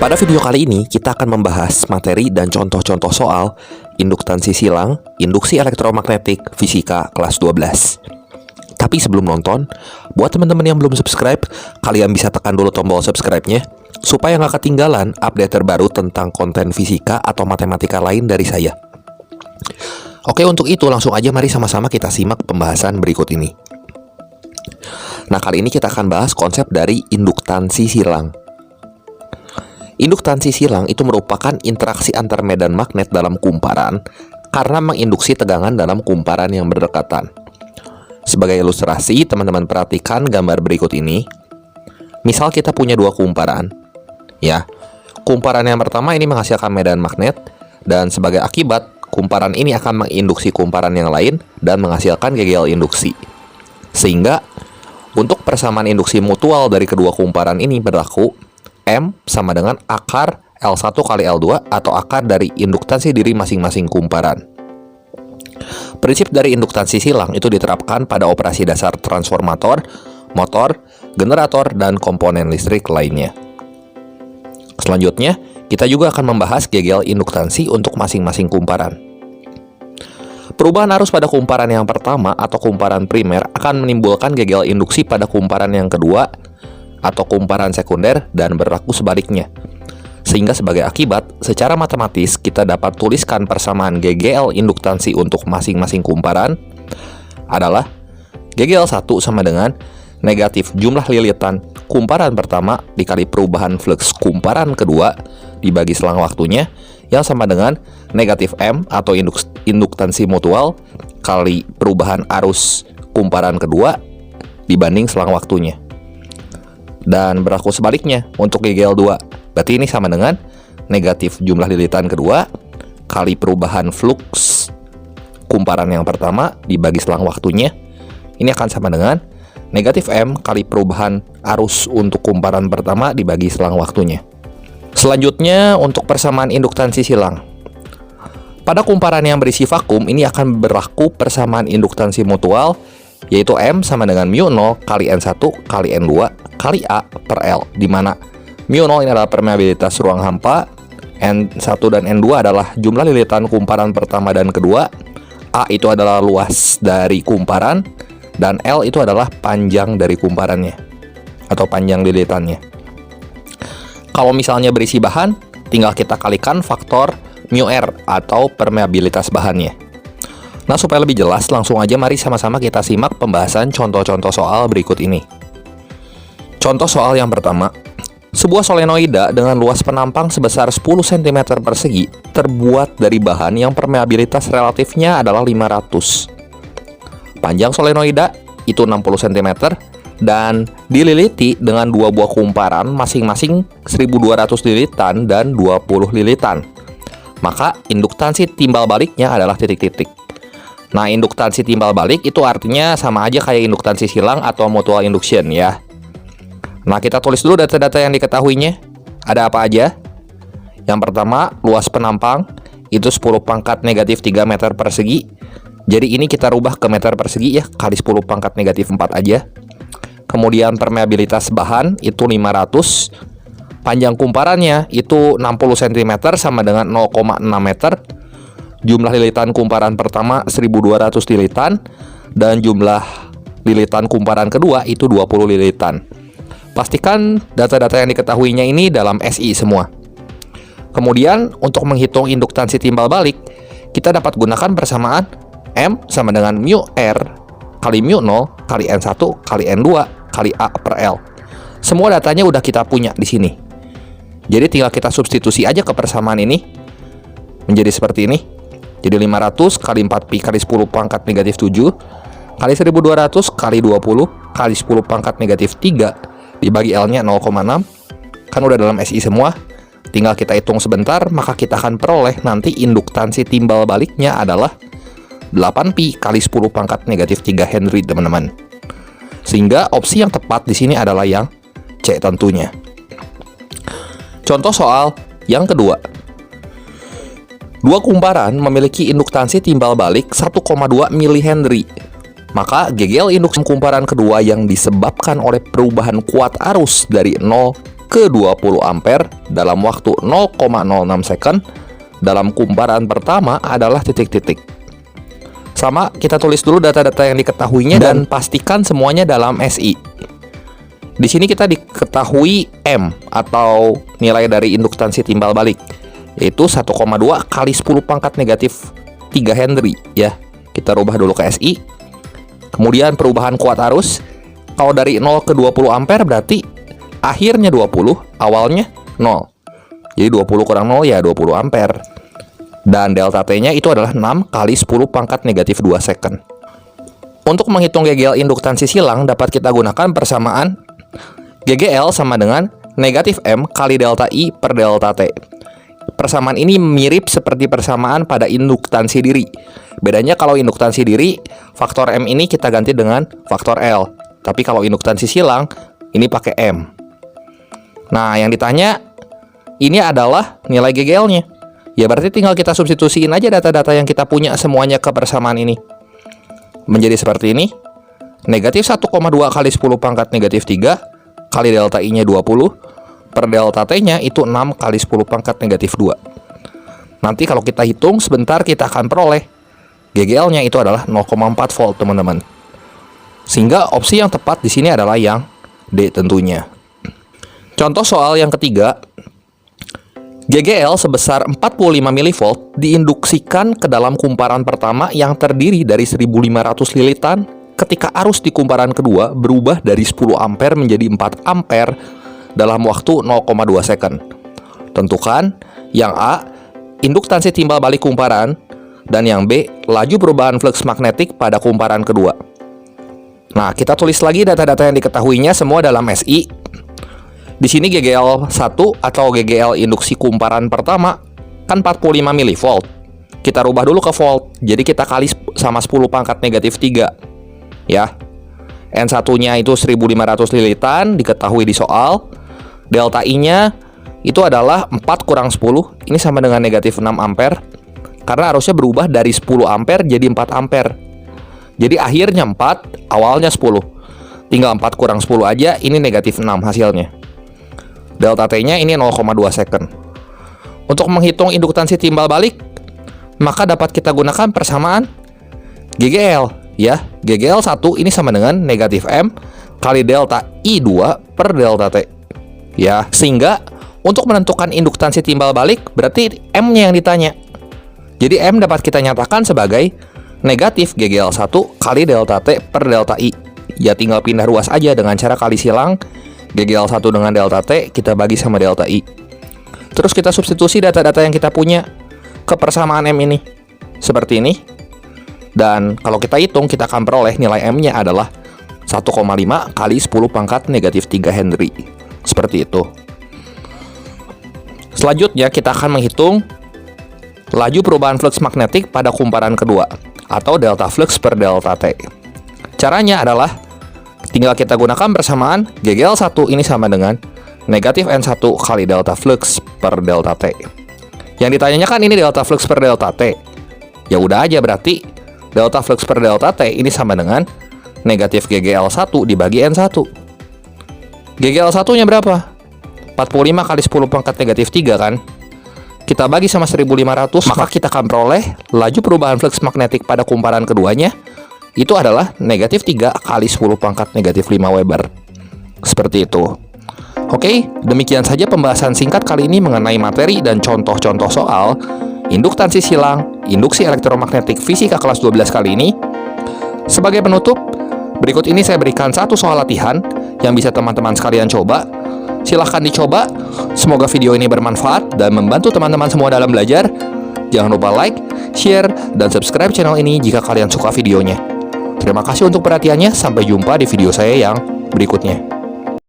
Pada video kali ini, kita akan membahas materi dan contoh-contoh soal induktansi silang, induksi elektromagnetik, fisika kelas 12. Tapi sebelum nonton, buat teman-teman yang belum subscribe, kalian bisa tekan dulu tombol subscribe-nya, supaya nggak ketinggalan update terbaru tentang konten fisika atau matematika lain dari saya. Oke, untuk itu langsung aja mari sama-sama kita simak pembahasan berikut ini. Nah, kali ini kita akan bahas konsep dari induktansi silang. Induktansi silang itu merupakan interaksi antar medan magnet dalam kumparan karena menginduksi tegangan dalam kumparan yang berdekatan. Sebagai ilustrasi, teman-teman perhatikan gambar berikut ini. Misal kita punya dua kumparan. Ya, kumparan yang pertama ini menghasilkan medan magnet, dan sebagai akibat, kumparan ini akan menginduksi kumparan yang lain dan menghasilkan gegel induksi. Sehingga, untuk persamaan induksi mutual dari kedua kumparan ini berlaku M sama dengan akar L1 kali L2 atau akar dari induktansi diri masing-masing kumparan. Prinsip dari induktansi silang itu diterapkan pada operasi dasar transformator, motor, generator, dan komponen listrik lainnya. Selanjutnya, kita juga akan membahas gegel induktansi untuk masing-masing kumparan. Perubahan arus pada kumparan yang pertama atau kumparan primer akan menimbulkan gegel induksi pada kumparan yang kedua atau kumparan sekunder dan berlaku sebaliknya. Sehingga sebagai akibat, secara matematis kita dapat tuliskan persamaan GGL induktansi untuk masing-masing kumparan adalah GGL1 sama dengan negatif jumlah lilitan kumparan pertama dikali perubahan flux kumparan kedua dibagi selang waktunya yang sama dengan negatif M atau induktansi mutual kali perubahan arus kumparan kedua dibanding selang waktunya. Dan berlaku sebaliknya untuk GGL2. Berarti ini sama dengan negatif jumlah lilitan kedua kali perubahan flux kumparan yang pertama dibagi selang waktunya. Ini akan sama dengan negatif M kali perubahan arus untuk kumparan pertama dibagi selang waktunya. Selanjutnya untuk persamaan induktansi silang. Pada kumparan yang berisi vakum ini akan berlaku persamaan induktansi mutual, yaitu M sama dengan mu 0 kali N1 kali N2 kali A per L, di mana mu 0 ini adalah permeabilitas ruang hampa, N1 dan N2 adalah jumlah lilitan kumparan pertama dan kedua, A itu adalah luas dari kumparan, dan L itu adalah panjang dari kumparannya atau panjang lilitannya. Kalau misalnya berisi bahan, tinggal kita kalikan faktor mu R atau permeabilitas bahannya. Nah, supaya lebih jelas, langsung aja mari sama-sama kita simak pembahasan contoh-contoh soal berikut ini. Contoh soal yang pertama, sebuah solenoida dengan luas penampang sebesar 10 cm persegi terbuat dari bahan yang permeabilitas relatifnya adalah 500. Panjang solenoida itu 60 cm dan dililiti dengan dua buah kumparan masing-masing 1200 lilitan dan 20 lilitan. Maka induktansi timbal baliknya adalah titik-titik. Nah, induktansi timbal balik itu artinya sama aja kayak induktansi silang atau mutual induction ya. Nah, kita tulis dulu data-data yang diketahuinya. Ada apa aja? Yang pertama, luas penampang itu 10 pangkat negatif 3 meter persegi. Jadi ini kita rubah ke meter persegi ya, kali 10 pangkat negatif 4 aja. Kemudian permeabilitas bahan itu 500. Panjang kumparannya itu 60 cm sama dengan 0,6 meter. Jumlah lilitan kumparan pertama 1200 lilitan dan jumlah lilitan kumparan kedua itu 20 lilitan. Pastikan data-data yang diketahuinya ini dalam SI semua. Kemudian untuk menghitung induktansi timbal balik, kita dapat gunakan persamaan M sama dengan mu R kali mu 0 kali N1 kali N2 kali A per L. Semua datanya udah kita punya di sini. Jadi tinggal kita substitusi aja ke persamaan ini menjadi seperti ini. Jadi 500 kali 4pi kali 10 pangkat negatif 7 kali 1200 kali 20 kali 10 pangkat negatif 3 dibagi L-nya 0,6. Kan udah dalam SI semua. Tinggal kita hitung sebentar, maka kita akan peroleh nanti induktansi timbal baliknya adalah 8pi kali 10 pangkat negatif 3 Henry, teman-teman. Sehingga opsi yang tepat di sini adalah yang C tentunya. Contoh soal yang kedua. Dua kumparan memiliki induktansi timbal balik 1,2 mH. Maka GGL induksi kumparan kedua yang disebabkan oleh perubahan kuat arus dari 0 ke 20 ampere dalam waktu 0,06 second dalam kumparan pertama adalah titik-titik. Sama, kita tulis dulu data-data yang diketahuinya dan pastikan semuanya dalam SI. Di sini kita diketahui M atau nilai dari induktansi timbal balik, yaitu 1,2 kali 10 pangkat negatif 3 Henry ya. Kita rubah dulu ke SI. Kemudian perubahan kuat arus. Kalau dari 0 ke 20 ampere berarti akhirnya 20, awalnya 0. Jadi 20 kurang 0 ya 20 ampere. Dan delta T-nya itu adalah 6 kali 10 pangkat negatif 2 second. Untuk menghitung GGL induktansi silang dapat kita gunakan persamaan GGL sama dengan negatif M kali delta I per delta T. Persamaan ini mirip seperti persamaan pada induktansi diri. Bedanya kalau induktansi diri, faktor M ini kita ganti dengan faktor L. Tapi kalau induktansi silang, ini pakai M. Nah, yang ditanya, ini adalah nilai GGL-nya. Ya berarti tinggal kita substitusiin aja data-data yang kita punya semuanya ke persamaan ini. Menjadi seperti ini. Negatif 1,2 kali 10 pangkat negatif 3 kali delta I-nya 20 per delta T-nya itu 6 kali 10 pangkat negatif 2. Nanti kalau kita hitung sebentar kita akan peroleh GGL-nya itu adalah 0,4 volt, teman-teman. Sehingga opsi yang tepat di sini adalah yang D tentunya. Contoh soal yang ketiga. GGL sebesar 45 mV diinduksikan ke dalam kumparan pertama yang terdiri dari 1500 lilitan ketika arus di kumparan kedua berubah dari 10 ampere menjadi 4 ampere dalam waktu 0,2 second. Tentukan yang A, induktansi timbal balik kumparan, dan yang B, laju perubahan flux magnetik pada kumparan kedua. Nah, kita tulis lagi data-data yang diketahuinya semua dalam SI. Di sini GGL 1 atau GGL induksi kumparan pertama kan 45 mV. Kita rubah dulu ke volt. Jadi kita kali sama 10 pangkat negatif 3. Ya. N1-nya itu 1500 lilitan diketahui di soal. Delta I-nya itu adalah 4 kurang 10. Ini sama dengan negatif 6 ampere. Karena arusnya berubah dari 10 ampere jadi 4 ampere. Jadi akhirnya 4, awalnya 10. Tinggal 4 kurang 10 aja, ini negatif 6 hasilnya. Delta T-nya ini 0,2 second. Untuk menghitung induktansi timbal balik, maka dapat kita gunakan persamaan GGL ya. GGL 1 ini sama dengan negatif M kali delta I2 per delta T. Ya, sehingga untuk menentukan induktansi timbal balik berarti M-nya yang ditanya. Jadi M dapat kita nyatakan sebagai negatif GGL 1 kali delta T per delta I. Ya tinggal pindah ruas aja dengan cara kali silang. GGL 1 dengan delta T kita bagi sama delta I. Terus kita substitusi data-data yang kita punya ke persamaan M ini. Seperti ini. Dan kalau kita hitung kita akan peroleh nilai M-nya adalah 1,5 kali 10 pangkat negatif 3 Henry. Seperti itu. Selanjutnya kita akan menghitung laju perubahan flux magnetik pada kumparan kedua atau delta flux per delta T. Caranya adalah tinggal kita gunakan persamaan GGL 1 ini sama dengan negatif N1 kali delta flux per delta T. Yang ditanyanya kan ini delta flux per delta T. Ya udah aja berarti delta flux per delta T ini sama dengan negatif GGL 1 dibagi N1. GGL 1-nya berapa? 45 kali 10 pangkat negatif 3 kan? Kita bagi sama 1500, maka kita akan peroleh laju perubahan flux magnetik pada kumparan keduanya itu adalah negatif 3 kali 10 pangkat negatif 5 Weber. Seperti itu. Oke, demikian saja pembahasan singkat kali ini mengenai materi dan contoh-contoh soal induktansi silang, induksi elektromagnetik fisika kelas 12 kali ini. Sebagai penutup, berikut ini saya berikan satu soal latihan yang bisa teman-teman sekalian coba. Silahkan dicoba, semoga video ini bermanfaat dan membantu teman-teman semua dalam belajar. Jangan lupa like, share, dan subscribe channel ini jika kalian suka videonya. Terima kasih untuk perhatiannya, sampai jumpa di video saya yang berikutnya.